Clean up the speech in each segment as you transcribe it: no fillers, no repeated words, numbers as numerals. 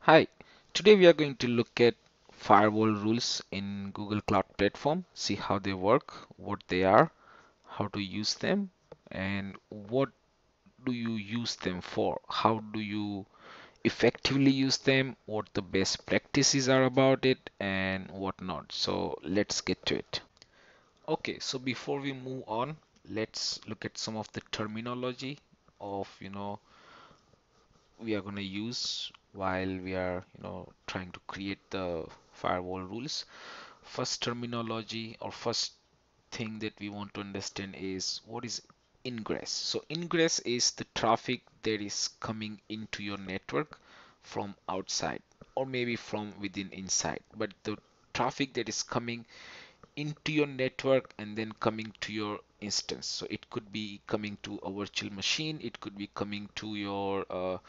Hi, today we are going to look at firewall rules in Google Cloud Platform, see how they work, what they are, how to use them, and what do you use them for? How do you effectively use them, what the best practices are about it, and whatnot. So let's get to it. Okay, so before we move on, let's look at some of the terminology of, we are going to use while we are trying to create the firewall rules. First terminology or first thing that we want to understand is what is ingress. So ingress is the traffic that is coming into your network from outside or maybe from within inside, but the traffic that is coming into your network and then coming to your instance. So it could be coming to a virtual machine, it could be coming to your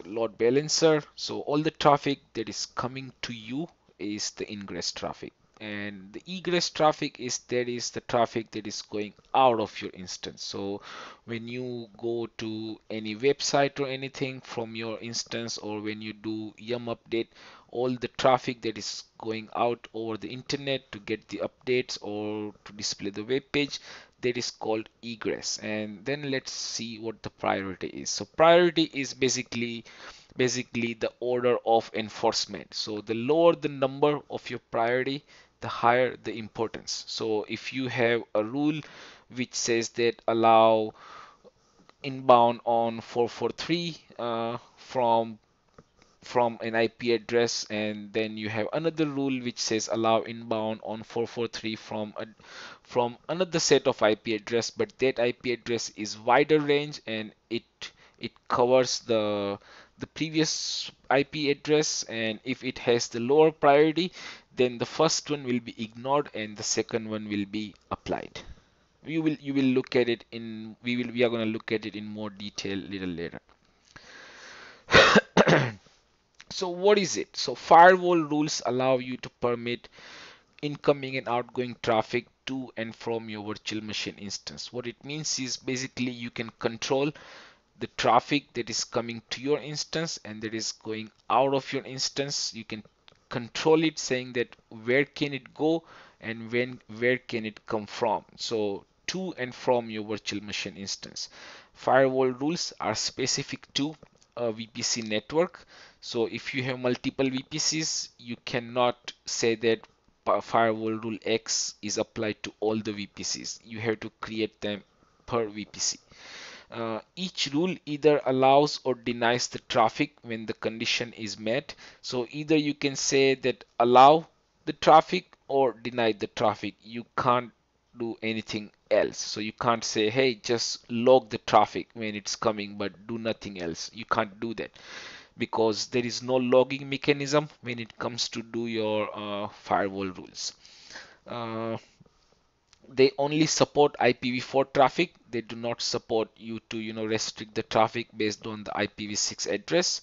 load balancer. So all the traffic that is coming to you is the ingress traffic. And the egress traffic is the traffic that is going out of your instance. So when you go to any website or anything from your instance, or when you do yum update, all the traffic that is going out over the internet to get the updates or to display the web page, that is called egress. And then let's see what the priority is. So priority is basically the order of enforcement. So the lower the number of your priority, the higher the importance. So if you have a rule which says that allow inbound on 443 from an IP address, and then you have another rule which says allow inbound on 443 from another set of IP address, but that IP address is wider range and it covers the previous IP address, and if it has the lower priority, then the first one will be ignored and the second one will be applied. You will look at it in we are going to look at it in more detail little later. So what is it? So firewall rules allow you to permit incoming and outgoing traffic to and from your virtual machine instance. What it means is basically you can control the traffic that is coming to your instance and that is going out of your instance. You can control it, saying that where can it go and where can it come from. So to and from your virtual machine instance. Firewall rules are specific to a VPC network. So if you have multiple VPCs, you cannot say that firewall rule X is applied to all the VPCs. You have to create them per VPC. Each rule either allows or denies the traffic when the condition is met. So either you can say that allow the traffic or deny the traffic. You can't do anything else. So you can't say, hey, just log the traffic when it's coming, but do nothing else. You can't do that because there is no logging mechanism when it comes to do your firewall rules. Uh, they only support IPv4 traffic. They do not support you to restrict the traffic based on the IPv6 address.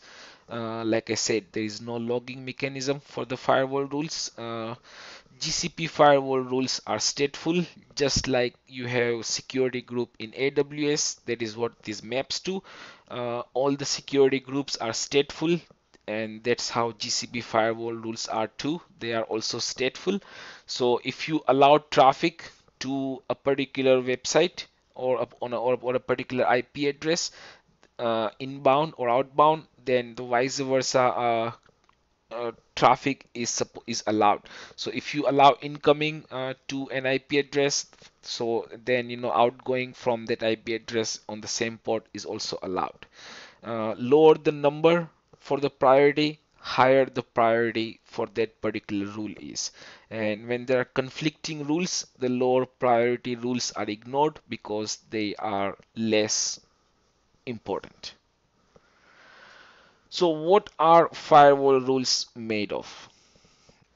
Like I said, there is no logging mechanism for the firewall rules. GCP firewall rules are stateful, just like you have security group in AWS. That is what this maps to. All the security groups are stateful, and that's how GCP firewall rules are too. They are also stateful. So if you allow traffic to a particular website or a particular IP address, inbound or outbound, then the vice versa traffic is allowed. So if you allow incoming to an IP address, so then outgoing from that IP address on the same port is also allowed. Lower the number for the priority, higher the priority for that particular rule is. And when there are conflicting rules, the lower priority rules are ignored because they are less important. So what are firewall rules made of?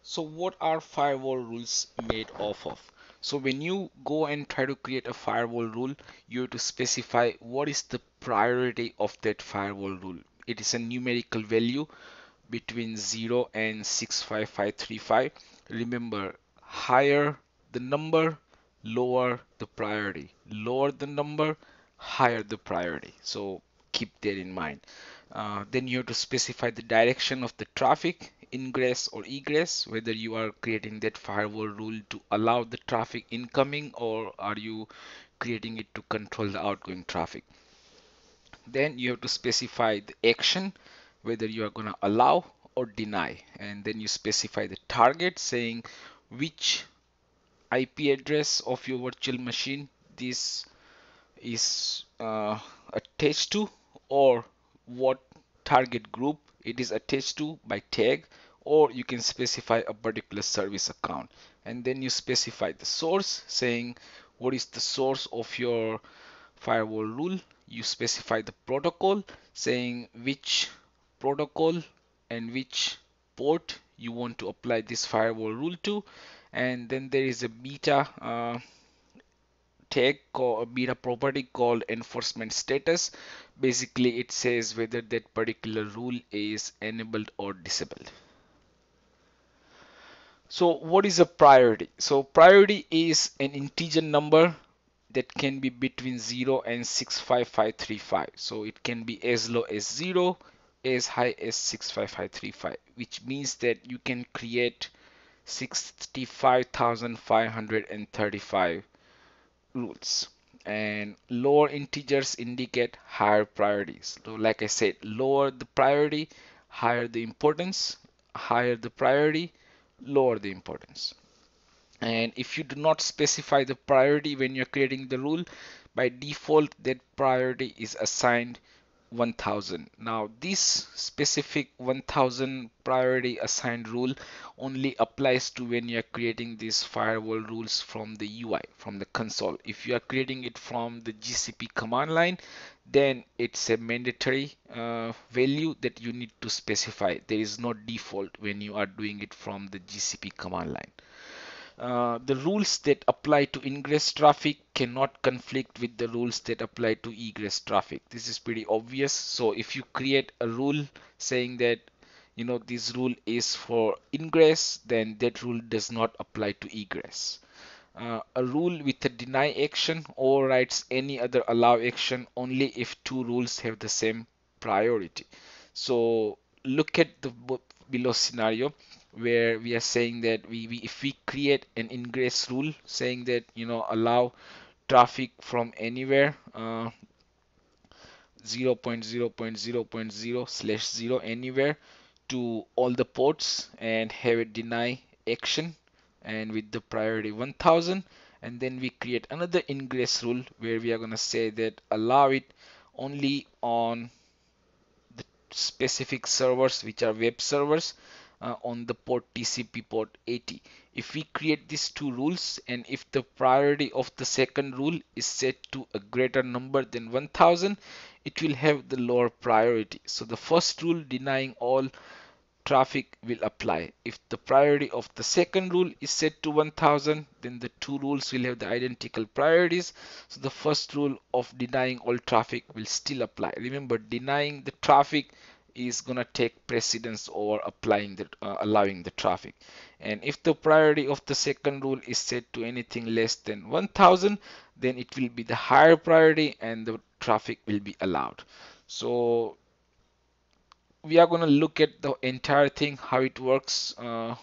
So what are firewall rules made of? So when you go and try to create a firewall rule, you have to specify what is the priority of that firewall rule. It is a numerical value between 0 and 65535. Remember, higher the number, lower the priority. Lower the number, higher the priority. So keep that in mind. Then you have to specify the direction of the traffic, ingress or egress, whether you are creating that firewall rule to allow the traffic incoming or are you creating it to control the outgoing traffic. Then you have to specify the action, whether you are going to allow or deny. And then you specify the target, saying which IP address of your virtual machine this is attached to, or what target group it is attached to by tag, or you can specify a particular service account. And then you specify the source, saying what is the source of your firewall rule. You specify the protocol, saying which protocol and which port you want to apply this firewall rule to. And then there is a beta tag or a beta property called enforcement status. Basically it says whether that particular rule is enabled or disabled. So what is a priority? So priority is an integer number that can be between 0 and 65535. So it can be as low as 0, as high as 65535, which means that you can create 65,535 rules. And lower integers indicate higher priorities. So like I said, lower the priority, higher the importance, higher the priority, lower the importance. And if you do not specify the priority when you're creating the rule, by default that priority is assigned 1000. Now this specific 1000 priority assigned rule only applies to when you are creating these firewall rules from the UI, from the console. If you are creating it from the GCP command line, then it's a mandatory value that you need to specify. There is no default when you are doing it from the GCP command line. The rules that apply to ingress traffic cannot conflict with the rules that apply to egress traffic. This is pretty obvious. So if you create a rule saying that this rule is for ingress, then that rule does not apply to egress. A rule with a deny action overrides any other allow action only if two rules have the same priority. So look at the below scenario where we are saying that if we create an ingress rule saying that allow traffic from anywhere 0.0.0.0/0 anywhere to all the ports and have a deny action and with the priority 1000, and then we create another ingress rule where we are going to say that allow it only on the specific servers which are web servers on the port TCP port 80. If we create these two rules and if the priority of the second rule is set to a greater number than 1000, it will have the lower priority. So the first rule denying all traffic will apply. If the priority of the second rule is set to 1000, then the two rules will have the identical priorities. So the first rule of denying all traffic will still apply. Remember, denying the traffic is gonna take precedence over applying the allowing the traffic. And if the priority of the second rule is set to anything less than 1000, then it will be the higher priority and the traffic will be allowed. So we are going to look at the entire thing, how it works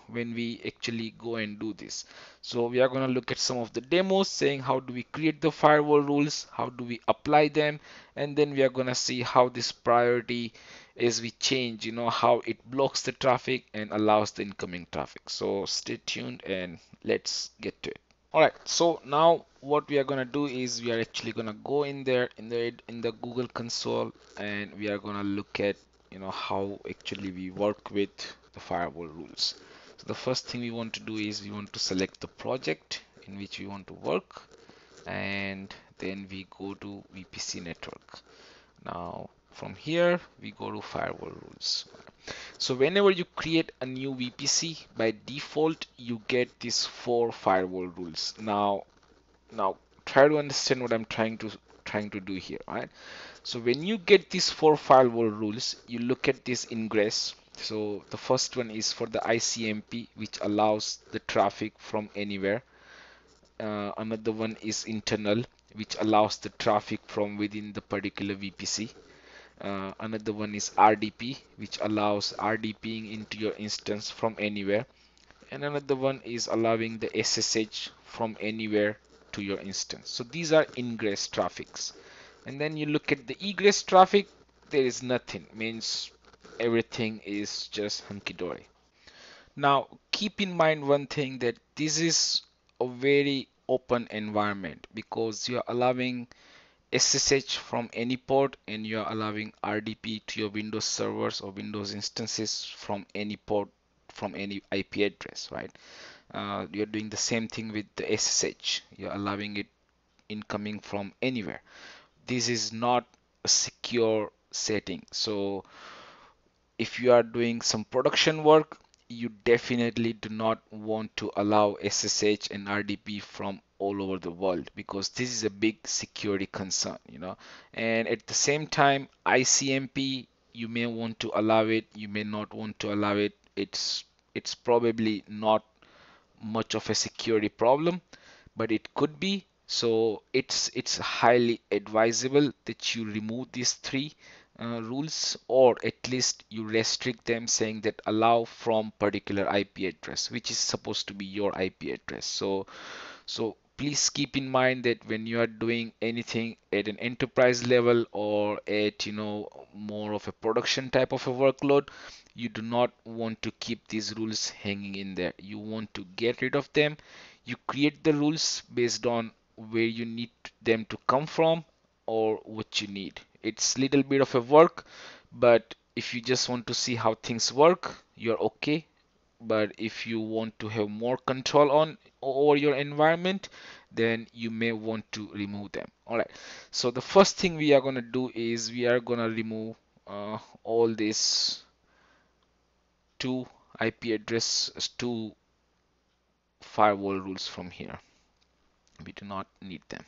when we actually go and do this. So we are going to look at some of the demos saying how do we create the firewall rules, how do we apply them, and then we are going to see how this priority as we change, how it blocks the traffic and allows the incoming traffic. So stay tuned and let's get to it. Alright, so now what we are gonna do is we are actually gonna go in there in the Google console and we are gonna look at how actually we work with the firewall rules. So the first thing we want to do is we want to select the project in which we want to work, and then we go to VPC network. Now from here we go to firewall rules. So whenever you create a new VPC, by default you get these 4 firewall rules. Now try to understand what I'm trying to do here, right? So when you get these 4 firewall rules, you look at this ingress. So the first one is for the ICMP, which allows the traffic from anywhere. Another one is internal, which allows the traffic from within the particular VPC. Another one is RDP, which allows RDPing into your instance from anywhere. And another one is allowing the SSH from anywhere to your instance. So these are ingress traffics. And then you look at the egress traffic, there is nothing, means everything is just hunky-dory. Now, keep in mind one thing, that this is a very open environment because you are allowing SSH from any port and you are allowing RDP to your Windows servers or Windows instances from any port, from any IP address, right? You're doing the same thing with the SSH. You're allowing it incoming from anywhere. This is not a secure setting. So if you are doing some production work, you definitely do not want to allow SSH and RDP from all over the world, because this is a big security concern, And at the same time, ICMP, you may want to allow it, you may not want to allow it. It's probably not much of a security problem, but it could be. So it's highly advisable that you remove these three rules, or at least you restrict them, saying that allow from particular IP address, which is supposed to be your IP address. So please keep in mind that when you are doing anything at an enterprise level or at more of a production type of a workload, you do not want to keep these rules hanging in there. You want to get rid of them. You create the rules based on where you need them to come from or what you need. It's little bit of a work, but if you just want to see how things work, you're okay. But if you want to have more control on over your environment, then you may want to remove them. All right, so the first thing we are going to do is we are going to remove all these two IP address, two firewall rules from here. We do not need them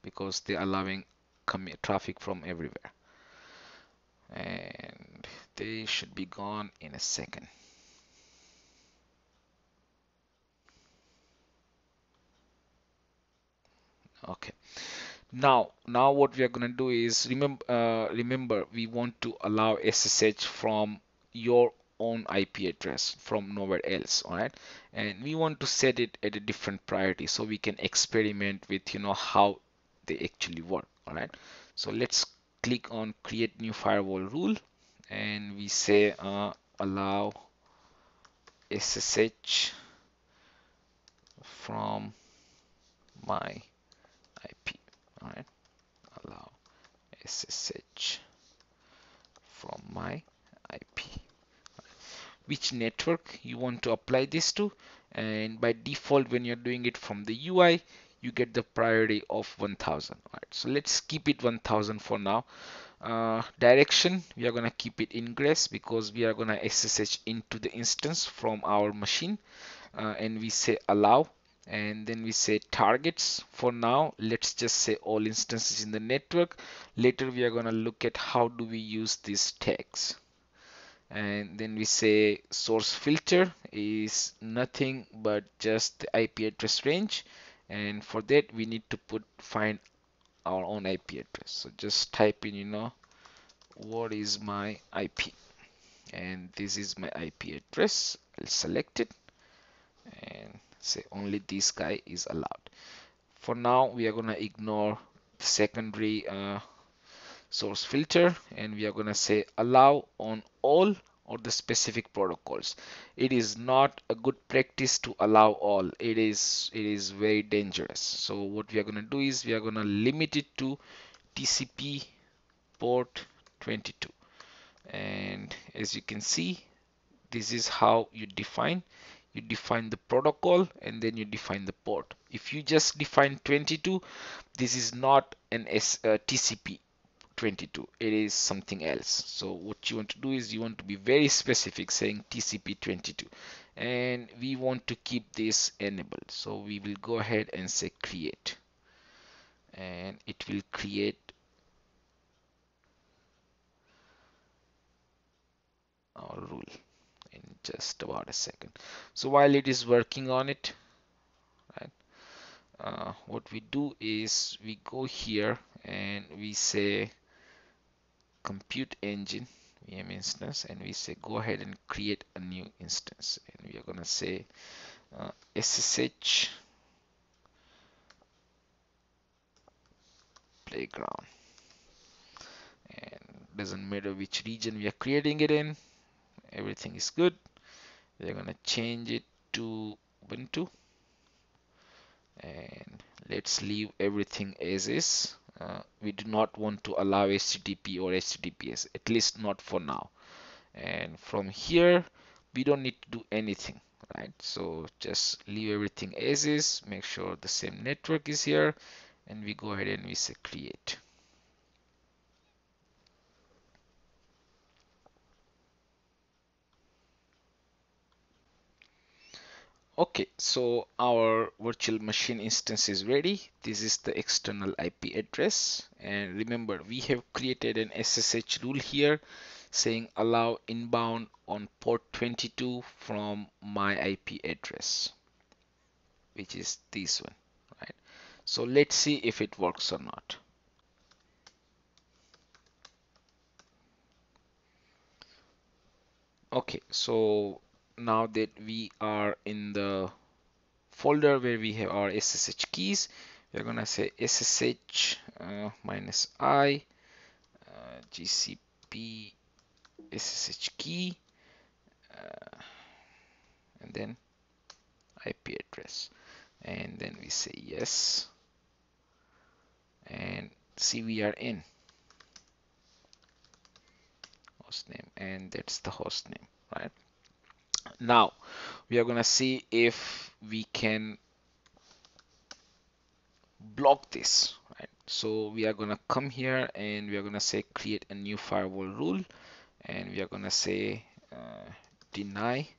because they're allowing traffic from everywhere, and they should be gone in a second. Okay. Now what we are going to do is remember we want to allow SSH from your own IP address, from nowhere else, all right? And we want to set it at a different priority so we can experiment with how they actually work, all right? So let's click on create new firewall rule, and we say allow SSH from my IP, all right? Allow SSH from my IP, which network you want to apply this to. And by default, when you're doing it from the UI, you get the priority of 1000. All right, so let's keep it 1000 for now. Direction, we are going to keep it ingress because we are going to SSH into the instance from our machine. And we say allow, and then we say targets. For now, let's just say all instances in the network. Later we are going to look at how do we use these tags. And then we say source filter is nothing but just the IP address range, and for that we need to find our own IP address. So just type in what is my IP, and this is my IP address. I'll select it and say only this guy is allowed. For now we are going to ignore the secondary source filter, and we are going to say allow on all or the specific protocols. It is not a good practice to allow all. It is very dangerous. So what we are going to do is we are going to limit it to TCP port 22, and as you can see, this is how you define the protocol, and then you define the port. If you just define 22, this is not an TCP 22, it is something else. So what you want to do is you want to be very specific, saying TCP 22, and we want to keep this enabled. So we will go ahead and say create, and it will create our rule in just about a second. So while it is working on it, right, what we do is we go here and we say compute engine VM instance, and we say go ahead and create a new instance, and we are going to say SSH playground, and doesn't matter which region we are creating it in, everything is good. We're going to change it to Ubuntu, and let's leave everything as is. We do not want to allow HTTP or HTTPS, at least not for now. And from here, we don't need to do anything, right? So just leave everything as is, make sure the same network is here, and we go ahead and we say create. Okay, so our virtual machine instance is ready. This is the external IP address. And remember, we have created an SSH rule here saying allow inbound on port 22 from my IP address, which is this one, right? So let's see if it works or not. Okay, so now that we are in the folder where we have our SSH keys, we're gonna say SSH minus I GCP SSH key and then IP address, and then we say yes, and see we are in host name, and that's the host name, right? Now we are gonna see if we can block this, right? So we are gonna come here and we are gonna say create a new firewall rule, and we are gonna say deny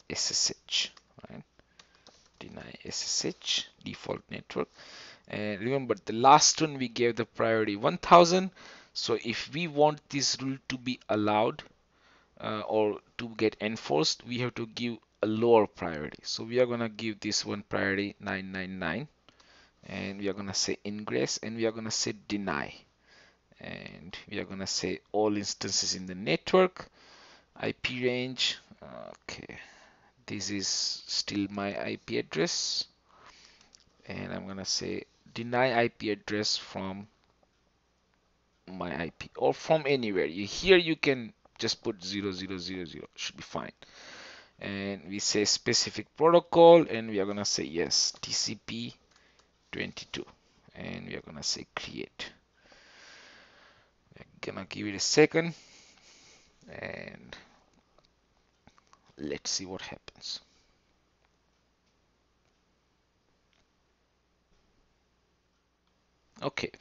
SSH, right? Deny SSH default network. And remember, the last one we gave the priority 1000. So if we want this rule to be allowed or to get enforced, we have to give a lower priority. So we are gonna give this one priority 999, and we are gonna say ingress, and we are gonna say deny, and we are gonna say all instances in the network IP range. Okay, this is still my IP address, and I'm gonna say deny IP address from my IP or from anywhere. Here you can just put 0000, should be fine. And we say specific protocol, and we are gonna say yes, TCP 22, and we are gonna say create. We're gonna give it a second, and let's see what happens. Okay,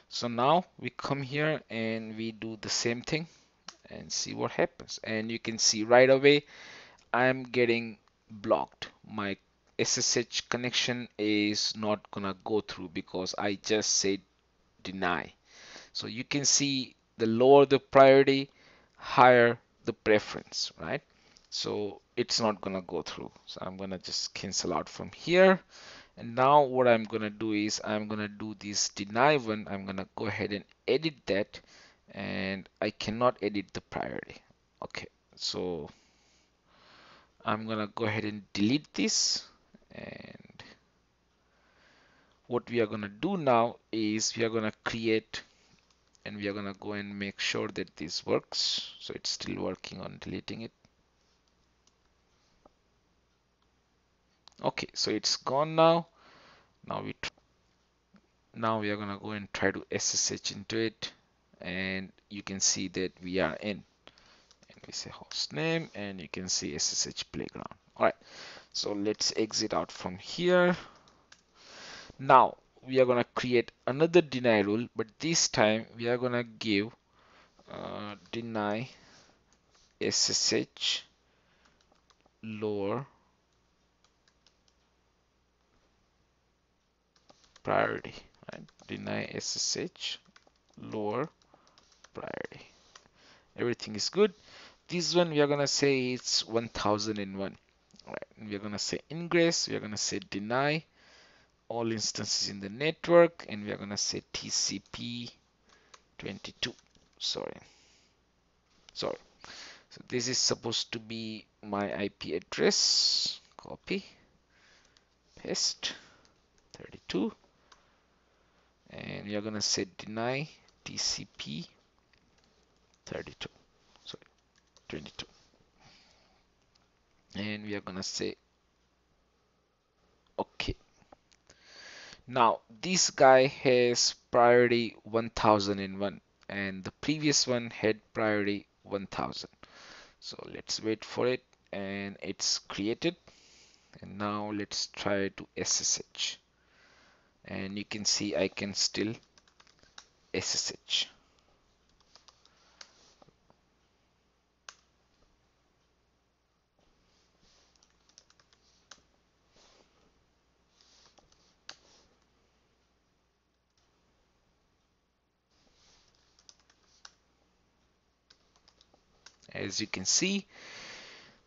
so now we come here and we do the same thing and see what happens. And you can see right away I'm getting blocked. My SSH connection is not gonna go through because I just said deny. So you can see the lower the priority, higher the preference, right? So it's not gonna go through. So I'm gonna just cancel out from here. And now what I'm gonna do is I'm gonna do this deny one. I'm gonna go ahead and edit that, and I cannot edit the priority. Okay, so I'm gonna go ahead and delete this, and what we are gonna do now is we are gonna create, and we are gonna go and make sure that this works. So it's still working on deleting it. Okay, so it's gone now. Now we are gonna go and try to SSH into it, and you can see that we are in. And we say host name, and you can see SSH playground. All right, so let's exit out from here. Now we are gonna create another deny rule, but this time we are gonna give deny SSH lower priority, right? Deny SSH lower priority. Everything is good. This one we are gonna say it's 1001. All right, and we are gonna say ingress. We are gonna say deny all instances in the network, and we are gonna say TCP 22. sorry, sorry. So this is supposed to be my IP address. Copy, paste 32, and we are gonna say deny TCP 32. Sorry, 22, and we are gonna say okay. Now this guy has priority 1001 and the previous one had priority 1000. So let's wait for it, and it's created. And now let's try to SSH, and you can see I can still SSH. As you can see,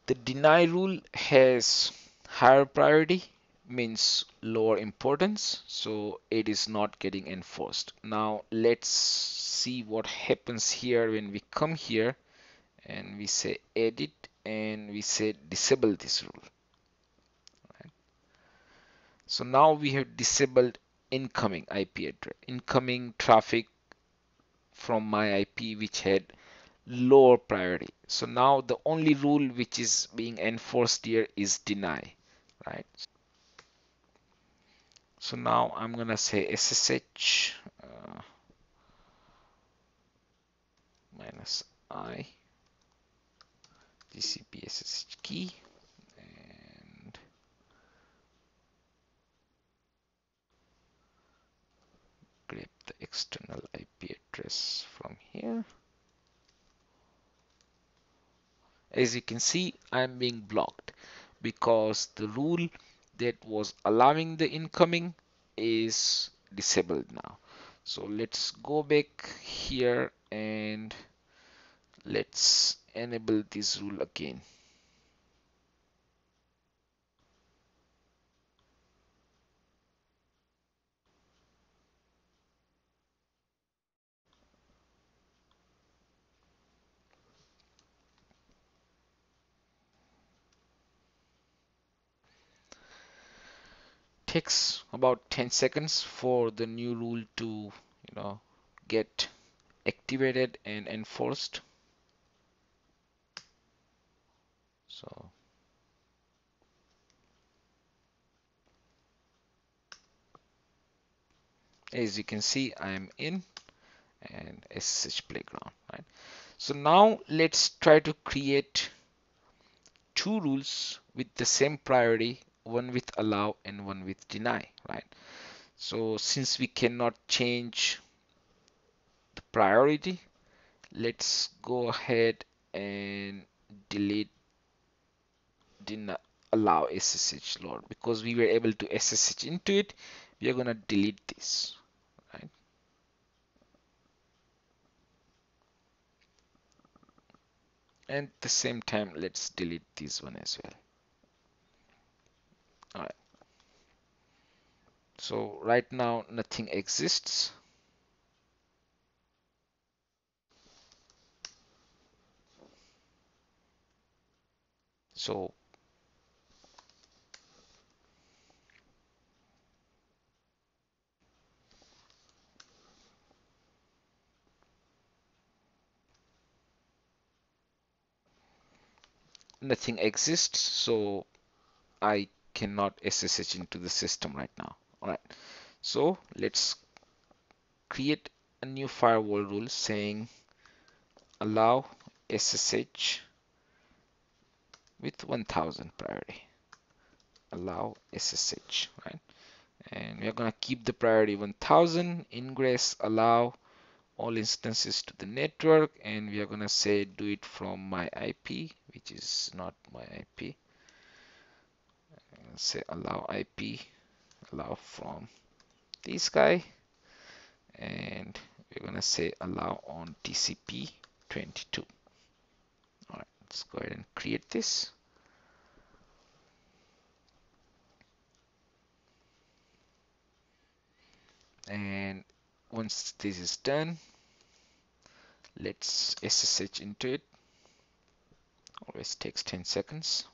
the deny rule has higher priority, means lower importance, so it is not getting enforced. Now let's see what happens here when we come here and we say edit and we say disable this rule. So now we have disabled incoming IP address, incoming traffic from my IP which had lower priority. So now the only rule which is being enforced here is deny, right? So now I'm gonna say SSH minus I GCP SSH key and grab the external IP address from here. As you can see, I'm being blocked because the rule that was allowing the incoming is disabled now. So let's go back here and let's enable this rule again. Takes about 10 seconds for the new rule to, get activated and enforced. So as you can see, I'm in and SSH playground, right? So now let's try to create two rules with the same priority, one with allow and one with deny, right? So since we cannot change the priority, let's go ahead and delete deny allow SSH load, because we were able to SSH into it. We are gonna delete this, right? And at the same time, let's delete this one as well. All right. So right now nothing exists. So nothing exists. So I cannot SSH into the system right now. All right. So let's create a new firewall rule saying allow SSH with 1000 priority. Allow SSH, right? And we are going to keep the priority 1000. Ingress allow all instances to the network, and we are going to say do it from my IP, which is not my IP. Say allow IP, allow from this guy, and we're going to say allow on TCP 22. All right, let's go ahead and create this. And once this is done, Let's SSH into it. Always takes 10 seconds.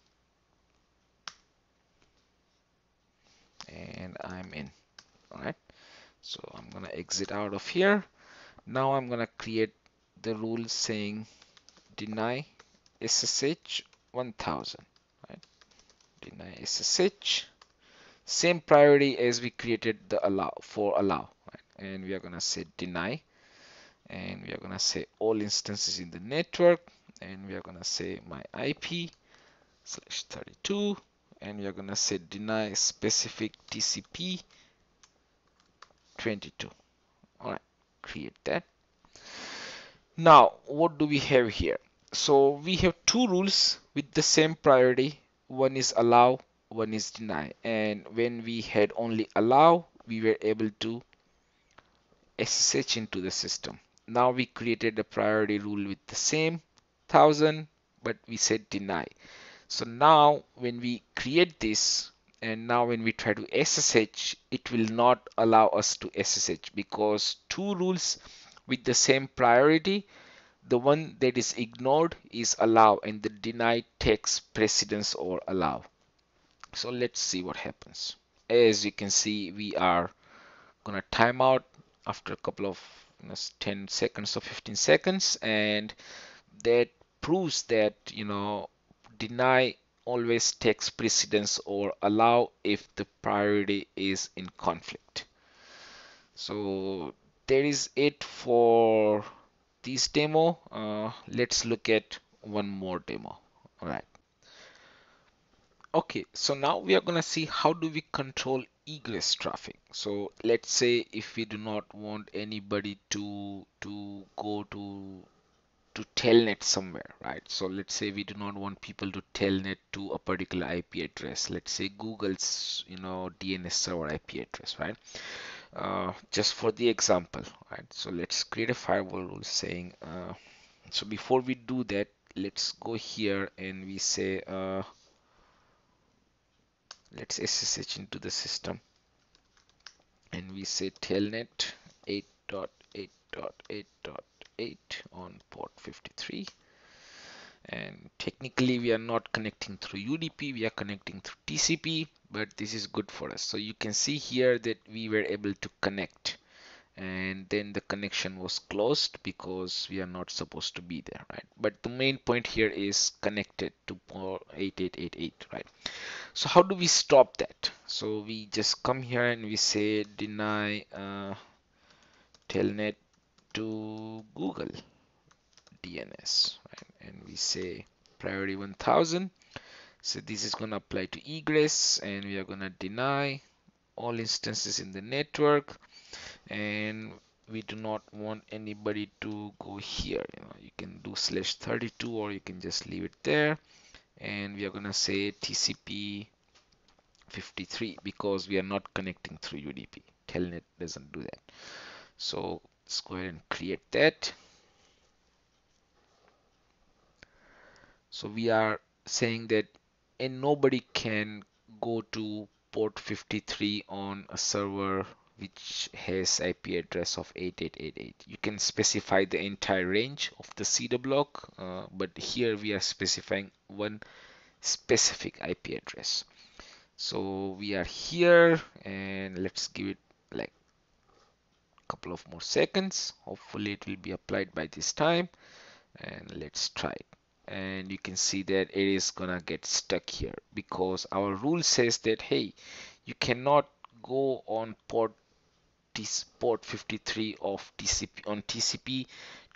And I'm in. All right. So I'm gonna exit out of here. Now I'm gonna create the rule saying deny SSH 1000. Right? Deny SSH. Same priority as we created the allow for allow. Right? And we are gonna say deny. And we are gonna say all instances in the network. And we are gonna say my IP /32. And we are gonna say deny specific TCP 22. All right. Create that. Now, what do we have here? So we have two rules with the same priority. One is allow, one is deny. And when we had only allow, we were able to SSH into the system. Now we created a priority rule with the same 1000, but we said deny. So now when we create this, and now when we try to SSH, it will not allow us to SSH because two rules with the same priority, the one that is ignored is allow and the deny takes precedence over allow. So let's see what happens. As you can see, we are gonna time out after a couple of 10 seconds or 15 seconds, and that proves that deny always takes precedence or allow if the priority is in conflict. So that is it for this demo. Let's look at one more demo. All right. Okay, so now we are gonna see how do we control egress traffic. So let's say if we do not want anybody to go to telnet somewhere, right? So let's say we do not want people to telnet to a particular IP address. Let's say Google's DNS server IP address, right? Just for the example, right? So let's create a firewall rule saying so before we do that, let's go here and we say let's SSH into the system and we say telnet 8.8.8.8 on port 53. And technically we are not connecting through UDP, we are connecting through TCP, but this is good for us. So you can see here that we were able to connect, and then the connection was closed because we are not supposed to be there, right? But the main point here is connected to port 8888, right? So how do we stop that? So we just come here and we say deny telnet to Google DNS, right? And we say priority 1000. So this is going to apply to egress, and we are going to deny all instances in the network, and we do not want anybody to go here. You can do /32 or you can just leave it there, and we are going to say TCP 53 because we are not connecting through UDP. Telnet doesn't do that. So let's go ahead and create that. So we are saying that and nobody can go to port 53 on a server which has IP address of 8888. You can specify the entire range of the CEDAR block, but here we are specifying one specific IP address. So we are here and let's give it like a couple of more seconds. Hopefully it will be applied by this time, and let's try it. And you can see that it is gonna get stuck here because our rule says that hey, you cannot go on port 53 of TCP on TCP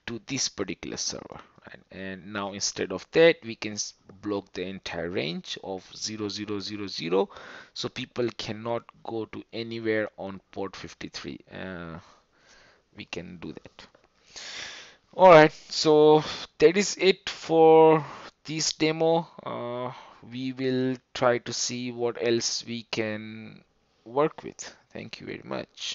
to this particular server, right? And now instead of that we can block the entire range of 0000, so people cannot go to anywhere on port 53. We can do that. All right, so that is it for this demo. We will try to see what else we can work with. Thank you very much.